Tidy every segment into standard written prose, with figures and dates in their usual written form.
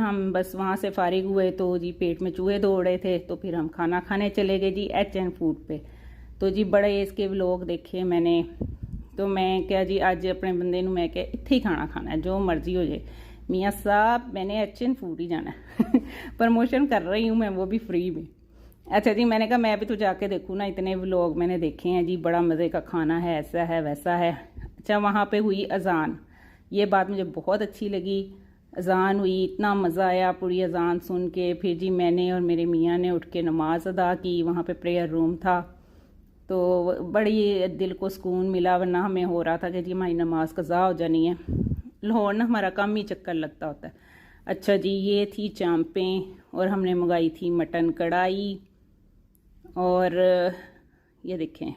हम बस वहाँ से फारिग हुए तो जी पेट में चूहे दौड़े थे, तो फिर हम खाना खाने चले गए जी HN फूड पे। तो जी बड़े इसके व्लॉग देखे मैंने, तो मैं क्या जी आज अपने बंदे मैं क्या इत्थे ही खाना खाना है, जो मर्जी हो जाए मियाँ साहब, मैंने HN फूड ही जाना है। प्रमोशन कर रही हूँ मैं, वो भी फ्री में। अच्छा जी, मैंने कहा मैं भी तो जाके देखूँ ना, इतने व्लॉग मैंने देखे हैं जी, बड़ा मज़े का खाना है, ऐसा है वैसा है। अच्छा, वहाँ पे हुई अजान, ये बात मुझे बहुत अच्छी लगी। अजान हुई, इतना मज़ा आया पूरी अजान सुन के। फिर जी मैंने और मेरे मियाँ ने उठ के नमाज अदा की, वहाँ पे प्रेयर रूम था, तो बड़ी दिल को सुकून मिला, वरना हमें हो रहा था कि जी हमारी नमाज कज़ा हो जानी है। लाहौर ना हमारा कम ही चक्कर लगता होता है। अच्छा जी, ये थी चांपें और हमने मंगाई थी मटन कढ़ाई, और ये देखें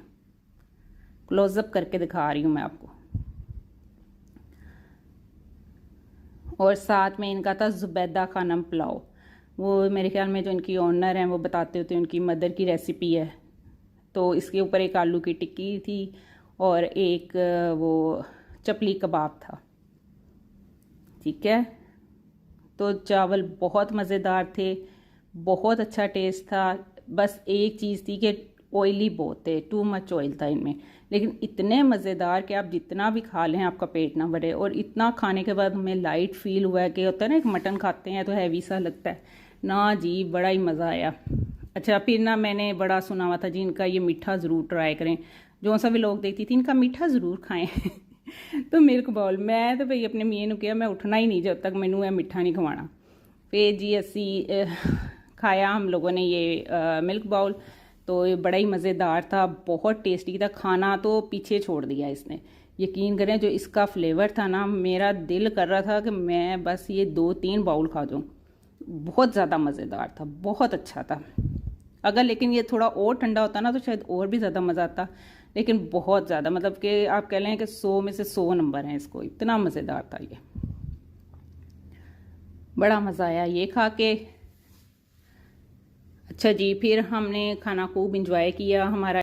क्लोज़अप करके दिखा रही हूँ मैं आपको। और साथ में इनका था ज़ुबैदा खानम पुलाव, वो मेरे ख्याल में जो इनकी ओनर हैं वो बताते होते हैं, उनकी मदर की रेसिपी है। तो इसके ऊपर एक आलू की टिक्की थी और एक वो चपली कबाब था, ठीक है। तो चावल बहुत मज़ेदार थे, बहुत अच्छा टेस्ट था। बस एक चीज़ थी कि ऑयली बहुत थे, टू मच ऑयल था इनमें, लेकिन इतने मज़ेदार कि आप जितना भी खा लें आपका पेट ना भरे। और इतना खाने के बाद हमें लाइट फील हुआ कि होता है ना, एक मटन खाते हैं तो हैवी सा लगता है ना जी, बड़ा ही मज़ा आया। अच्छा, फिर ना मैंने बड़ा सुना हुआ था जी इनका ये मीठा ज़रूर ट्राई करें, जो सा भी लोग देखती थी इनका मीठा ज़रूर खाएं। तो मिल्क बाउल, मैं तो भाई अपने मियाँ ने कहा मैं उठना ही नहीं जब तक मैनू मिठा नहीं खवाना। फिर जी असी खाया हम लोगों ने ये मिल्क बाउल, तो ये बड़ा ही मज़ेदार था, बहुत टेस्टी था। खाना तो पीछे छोड़ दिया इसने, यकीन करें जो इसका फ्लेवर था ना, मेरा दिल कर रहा था कि मैं बस ये 2-3 बाउल खा जाऊँ। बहुत ज़्यादा मज़ेदार था, बहुत अच्छा था। अगर लेकिन ये थोड़ा और ठंडा होता ना तो शायद और भी ज़्यादा मज़ा आता, लेकिन बहुत ज़्यादा, मतलब कि आप कह लें कि 100 में से 100 नंबर हैं इसको, इतना मज़ेदार था ये। बड़ा मज़ा आया ये खा के। अच्छा जी, फिर हमने खाना खूब इंजॉय किया। हमारा